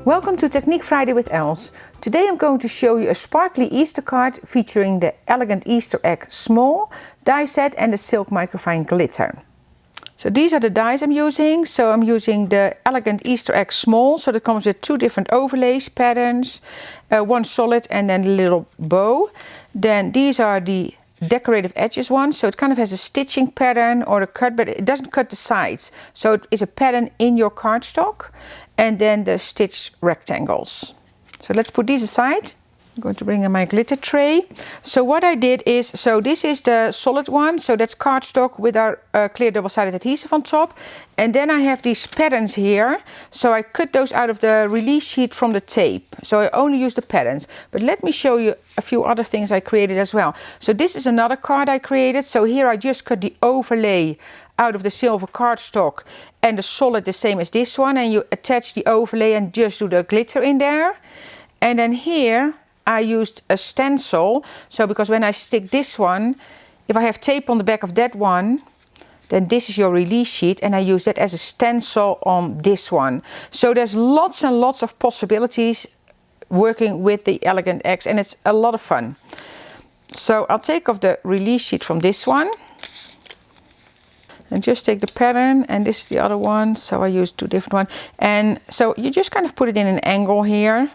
Welcome to Technique Friday with Els. Today I'm going to show you a sparkly Easter card featuring the Elegant Easter Egg Small die set and the silk microfine glitter. So these are the dies I'm using. So I'm using the Elegant Easter Egg Small, so that comes with two different overlays, patterns, one solid and then a little bow. Then these are the decorative edges ones, so it kind of has a stitching pattern or a cut, but it doesn't cut the sides, so it is a pattern in your cardstock. And then the stitched rectangles. So let's put these aside. I'm going to bring in my glitter tray. So what I did is, so this is the solid one, so that's cardstock with our clear double-sided adhesive on top. And then I have these patterns here, so I cut those out of the release sheet from the tape. So I only use the patterns, but let me show you a few other things I created as well. So this is another card I created. So here I just cut the overlay out of the silver cardstock and the solid the same as this one, and you attach the overlay and just do the glitter in there. And then here I used a stencil, so because when I stick this one, if I have tape on the back of that one, then this is your release sheet, and I use that as a stencil on this one. So there's lots and lots of possibilities working with the Elegant Eggs, and it's a lot of fun. So I'll take off the release sheet from this one and just take the pattern, and this is the other one, so I use two different ones. And so you just kind of put it in an angle here,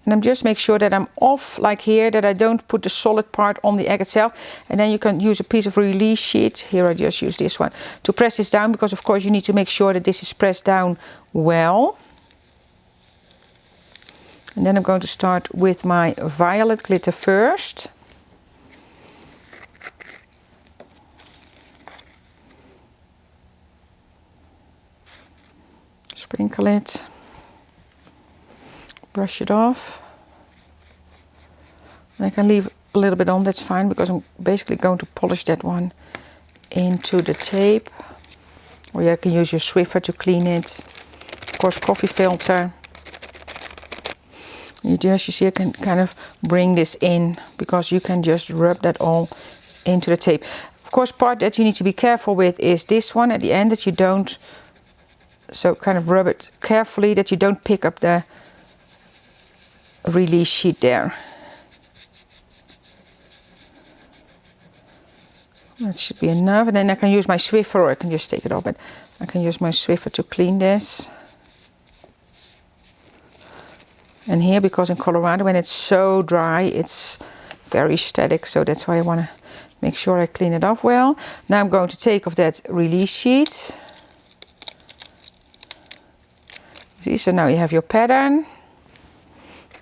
and I'm just make sure that I'm off like here, that I don't put the solid part on the egg itself. And then you can use a piece of release sheet, here I just use this one, to press this down, because of course you need to make sure that this is pressed down well. And then I'm going to start with my violet glitter first. Sprinkle it, brush it off, and I can leave a little bit on, that's fine, because I'm basically going to polish that one into the tape. Or you can use your Swiffer to clean it, of course coffee filter. You see I can kind of bring this in, because you can just rub that all into the tape. Of course, part that you need to be careful with is this one at the end, that you don't, so kind of rub it carefully, that you don't pick up the release sheet there. That should be enough, and then I can use my Swiffer, or I can just take it off, but I can use my Swiffer to clean this. And here, because in Colorado when it's so dry, it's very static, so that's why I want to make sure I clean it off well. Now I'm going to take off that release sheet. See, so now you have your pattern,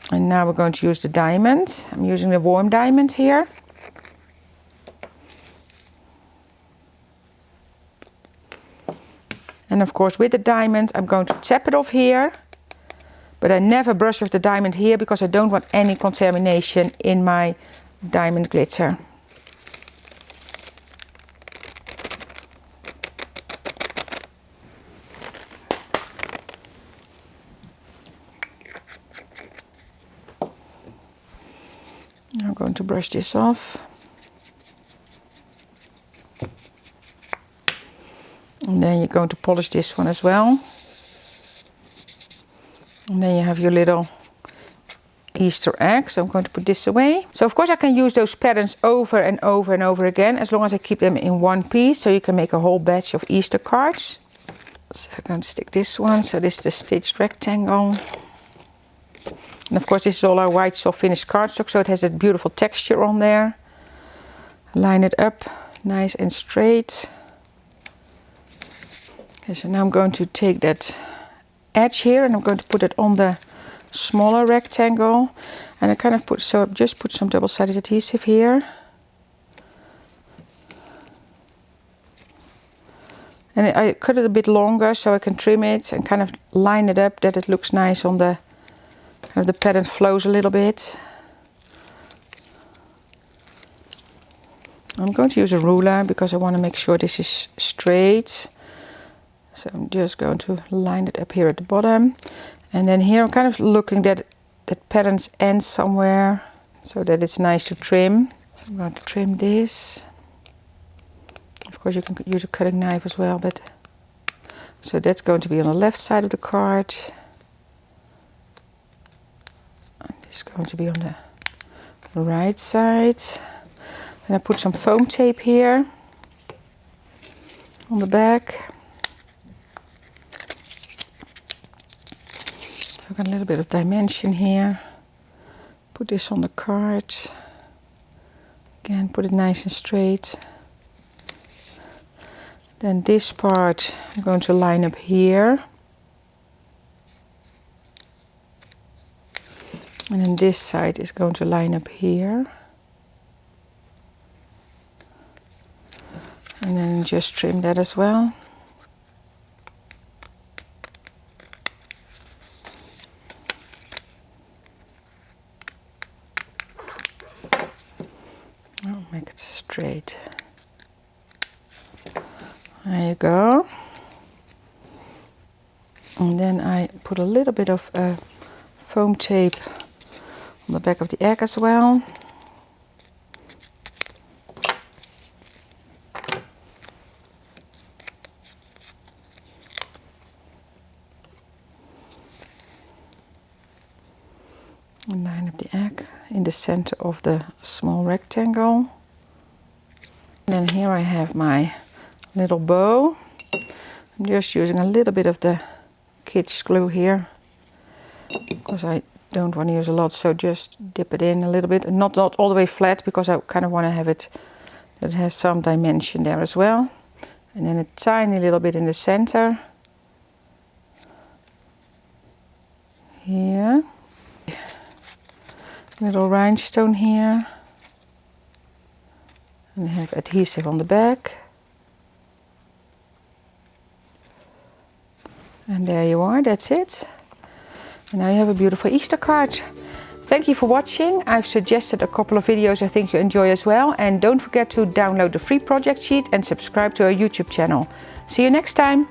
and now we're going to use the diamond. I'm using the warm diamond here. And of course with the diamond I'm going to tap it off here, but I never brush off the diamond here, because I don't want any contamination in my diamond glitter. I'm going to brush this off. And then you're going to polish this one as well. And then you have your little Easter egg. So I'm going to put this away. So of course I can use those patterns over and over and over again, as long as I keep them in one piece, so you can make a whole batch of Easter cards. So I'm going to stick this one. So this is the stitched rectangle. And of course this is all our white soft finish cardstock, so it has a beautiful texture on there. Line it up nice and straight. Okay, so now I'm going to take that edge here, and I'm going to put it on the smaller rectangle. And I kind of put, so just put some double-sided adhesive here. And I cut it a bit longer so I can trim it and kind of line it up, that it looks nice on the, kind of the pattern flows a little bit. I'm going to use a ruler, because I want to make sure this is straight. So I'm just going to line it up here at the bottom. And then here I'm kind of looking that pattern's end somewhere, so that it's nice to trim. So I'm going to trim this. Of course you can use a cutting knife as well, but so that's going to be on the left side of the card. is going to be on the right side. And I put some foam tape here on the back. I've got a little bit of dimension here. Put this on the card. Again, put it nice and straight. Then this part I'm going to line up here. And then this side is going to line up here. And then just trim that as well. I'll make it straight. There you go. And then I put a little bit of foam tape on the back of the egg as well. And line up the egg in the center of the small rectangle. And then here I have my little bow. I'm just using a little bit of the kids glue here because I don't want to use a lot, so just dip it in a little bit, and not all the way flat because I kind of want to have it that has some dimension there as well. And then a tiny little bit in the center here, little rhinestone here, and I have adhesive on the back. And there you are, that's it. And now you have a beautiful Easter card. Thank you for watching. I've suggested a couple of videos I think you enjoy as well. And don't forget to download the free project sheet and subscribe to our YouTube channel. See you next time.